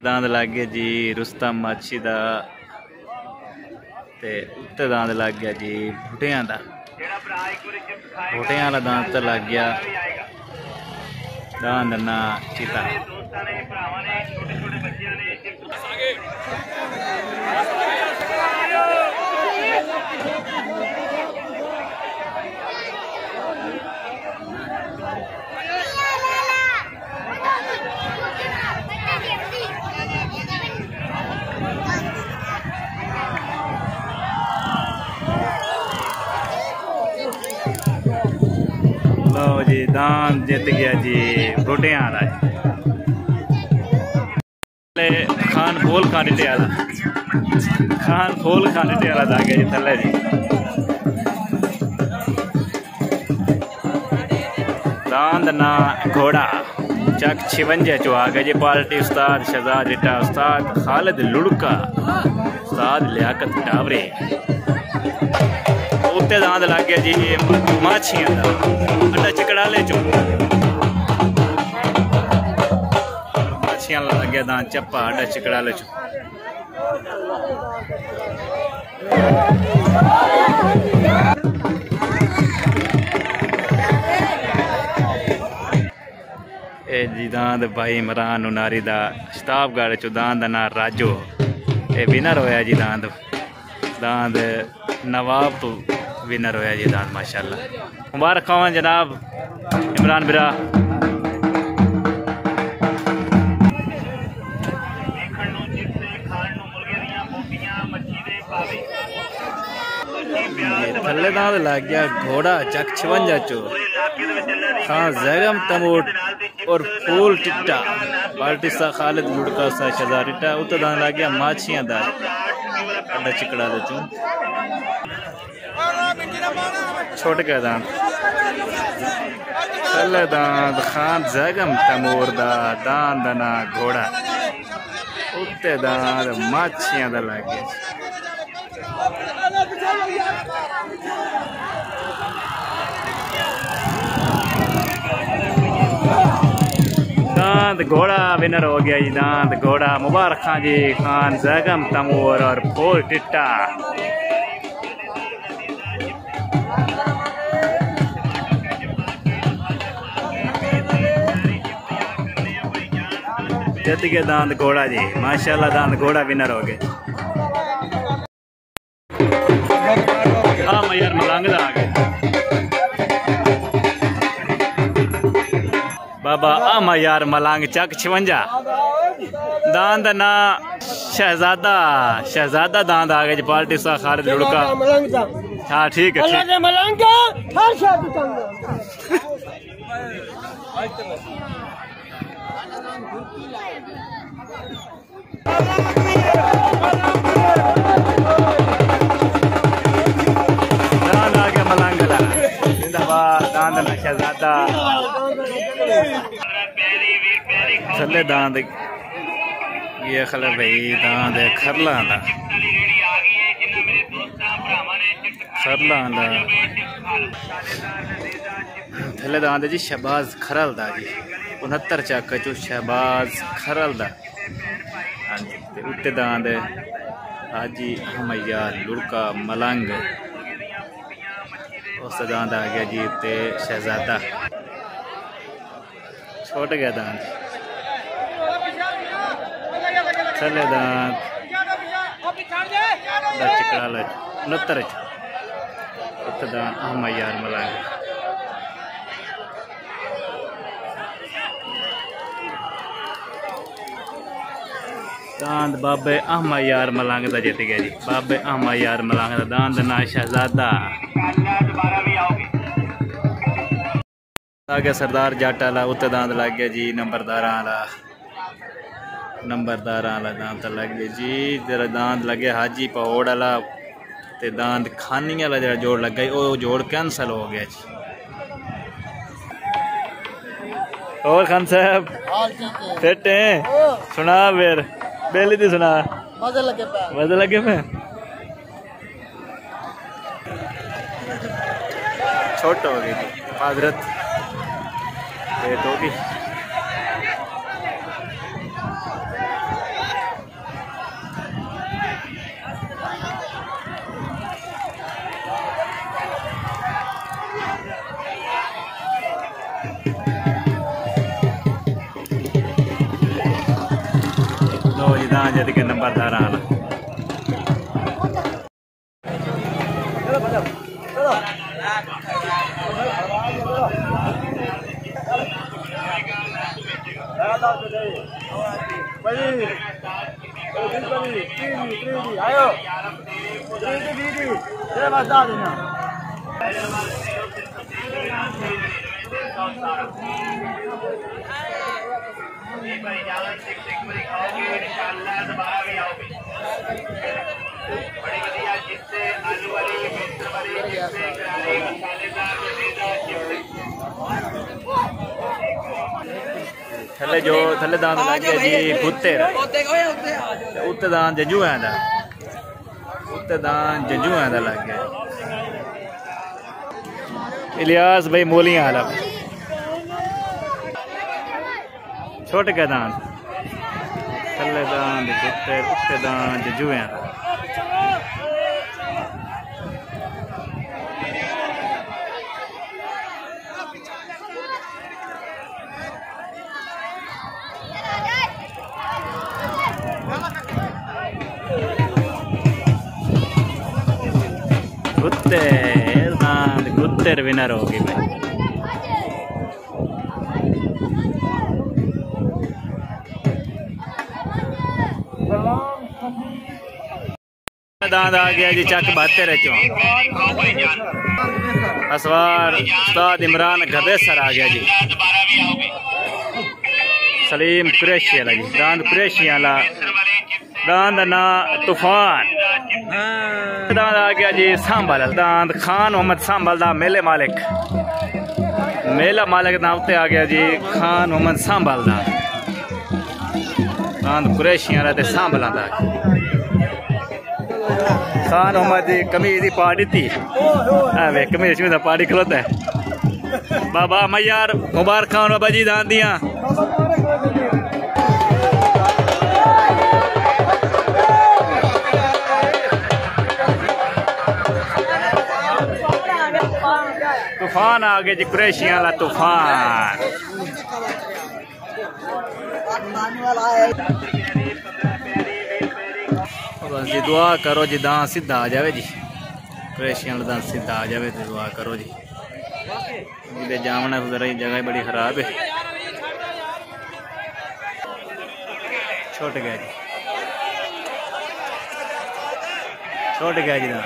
दांद लग गया जी रुस्तम माछी दा ते उत्ते दांद लग गया जी बूटियां दा। बूटियां वाला दांद तो लग गया दांद ना चीता। लो जी दांद जित गया जी बूटियां वाला। खान खोल खाने वाला था गया जी थले जी। दांद ना घोड़ा चक 56 चो आ गया जी पार्टी। उस्ताद शहजाद रिटा, उस्ताद खालिद लुड़का, उस्ताद लियाकत टावरे। उत्ते दांद लग गया जी माछियां दा अड्डा चकड़ाले चो। माछियां लग गया दांद चप्पा अड्डा चकड़ाले चो। ए जी दांद भाई इमरान उनारी दा शताबगढ़ चो दांद दा ना राजो ए विनर होया जी। दांद नवाब तो विनर होया जी दांद माशाल्लाह। मुबारक खान जनाब इमरान बिरा। थले दांद लग गया घोड़ा चक 56 चो। हाँ जैगम तमोट और फूल टिट्टा पार्टी सा खालिद लुड़का सा शहजाद टिट्टा। उत्ते दांद लग गया माछियां दा अड्डा चिकड़ा दे चो। छोट गया दांद थले दांद खान जैगम तमोर दा दांद ना घोड़ा। उत्ते दांद माछियां दा लग गया। दांद घोड़ा विनर हो गया जी। दांद घोड़ा मुबारक खान जी खान जैगम तमोर और फूल टिट्टा। जित गया दांद घोड़ा जी माशाल्लाह। दांद घोड़ा विनर हो गए। हाँ यार मलंग आ गए बाबा। आमा यार मलंग चक 56 दांद ना शहजादा दांद आ गए जी पार्टी सा खालिद लुड़का। हाँ ठीक है दांद आ गया मलंग जिंदाबाद। दांद ना शहजादा थले दांद ये खले भाई दांद खरला थले दांद जी शहबाज खरल दा जी 69 चक चो शहबाज खरल दा। हाँ जी उत्ते दांद हाजी हमैया लुड़का मलंग। उस दांद आ गया जी उत्ते शहजादा। छोट गया दांद थले दांद चिकड़ा 69 उत्ते दांद हमैया मलंग। दांद बाबे अहमा यार मलंग दा जित गया जी। बाबे अहमा यार मलंग दा दांद ना शहजादा आ गया सरदार जट वाला। उत्ते दांद लग गया जी नंबरदार वाला दांद लग गया जी। जरा दांद लगे हाजी पौड़ वाला ते दांद खानी वाला जरा जोड़ लग गया वो जोड़ कैंसल हो गया जी। और खान साहब फिट है सुना फिर बेली थी सुना मजे लगे पे छोट हो गई माजरत लेट होगी। लो जी दां जद के नंबरदार आना आयो थले जो थले दांत लग गया जी पुत्तर उत्ते दांत जंजू आंदा उत्ते दांत जंजू आंदा लग गया इलियास भाई मोलियां आला छोटे का दांत थले दांत पुत्तर उत्ते दांत जंजू आंदा गुत्तर विनर होगी भाई दांत आ गया जी चक 72 चो असवार उस्ताद इमरान गदेसर आ गया जी सलीम कुरैशी वाला जी दांत कुरैशी वाला दांत ना तूफान दांत आ गया जी सांबल दांत खान मोहम्मद सांबल दा मेला मालिक ना उत्ते आ गया जी खान मोहम्मद सांबल दा दांत कुरैशियां दा ते सांबल दा खान मोहम्मद दी कमीज दी पाड़ी थी वे कमीज दा पाड़ी खलोता है बाबा मैयार मुबारक खान बाबा जी दांत दियां तूफान आ गए जी कुरैशियां वाला तूफान बस जी दुआ करो जी दां सीधा आ जावे जी कुरैशियां वाला दां सीधा आ जावे तो दुआ करो जी जामना जरा जगह बड़ी खराब है छूट गया जी दां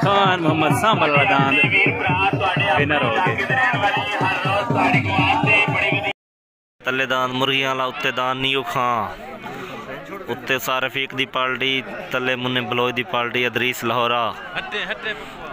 खान मोहम्मद सांबल दांत विनर हो गए तले दांत मुर्गियां वाला उत्ते दांत नीयू खां उत्ते सारफीक दी पार्टी तले मुन्ने बलोच दी पार्टी अदरीस लाहौरा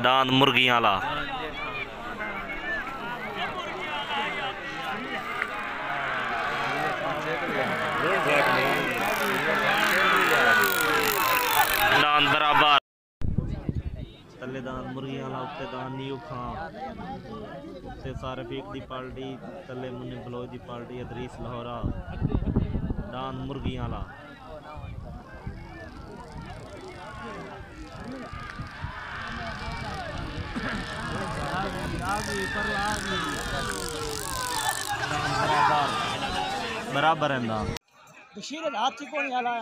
दांत मुर्गियां वाला दांत बराबर तले दांत मुर्गियां वाला उत्ते दांत नीयू खां उत्ते सारफीक दी पार्टी तले मुन्ने बलोच दी पार्टी अदरीस लाहौरा दांत मुर्गियां वाला बराबर है दांत बशीर हाथी कौन आला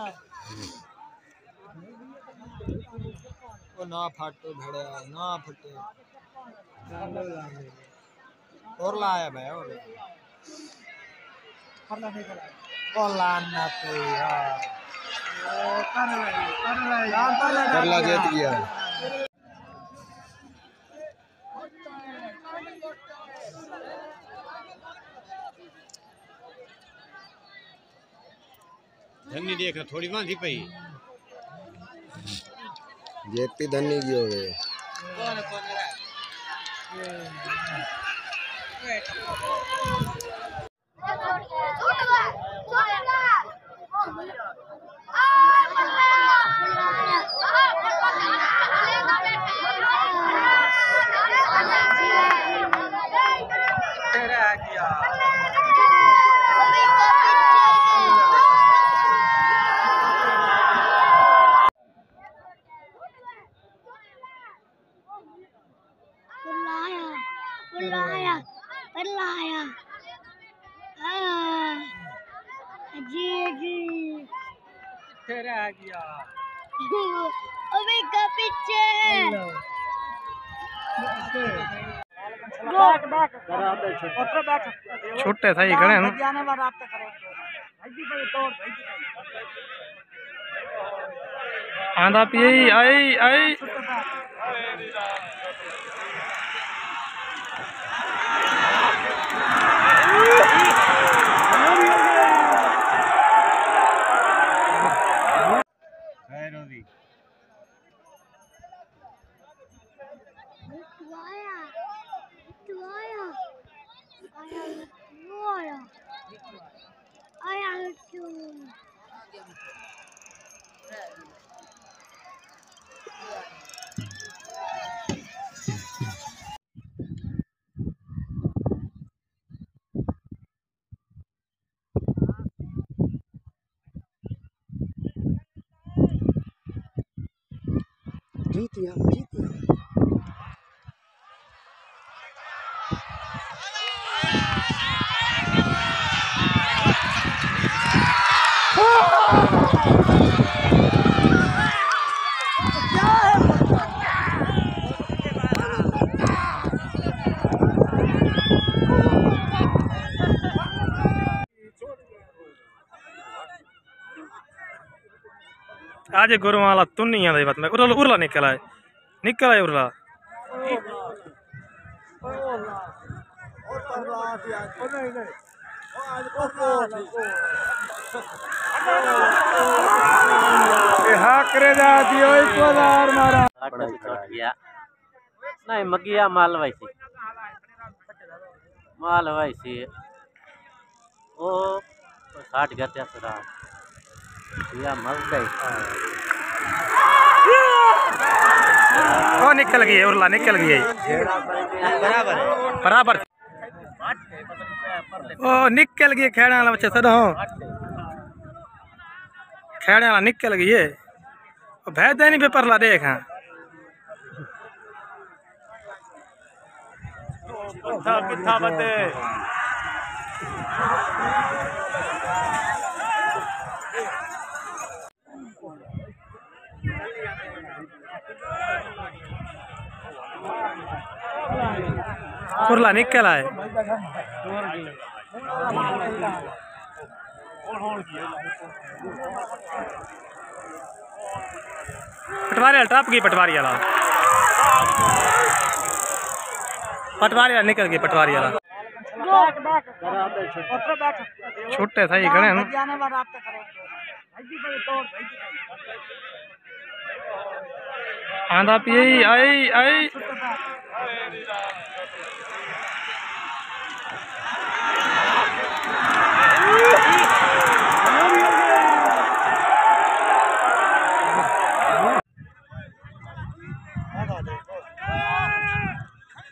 ओ ना फटे भड़े ना फटे और लाया भाई और लाना तो यार करला जीत गया धन्नी देख थोड़ी बांधी पई जेती धन्नी की हो गए लाया पर लाया जी जी तेरा आ गया अबे का पीछे छोटे सही खड़े हैं आंधा पिए आई आई खैर होगी जीतिया आज गुरु वाला तुम नहीं आंदा बात में उरला निकल आए उरला करे जा दियो एक बार मारा गया नहीं मगिया माल वैसी ओ 60 गया सरा या मल गई ओ निकल गई उरला निकल गई बराबर ओ निकल गई खेड़े वाला बच्चा सदा खेड़े वाला निकल गई है भैंस देनी पे परला देख हाँ किथा बते उरला निकल आए पटवारी टप गई पटवारी वाला निकल गई पटवारी वाला छोटे सही खड़े हैं आंधा पिए आई आई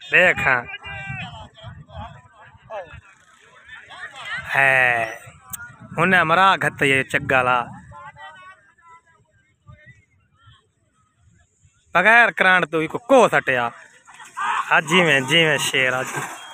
देख है उन्हें मरा घत ये चग्गाला बगैर करांड तो को सटिया जी में शेर आज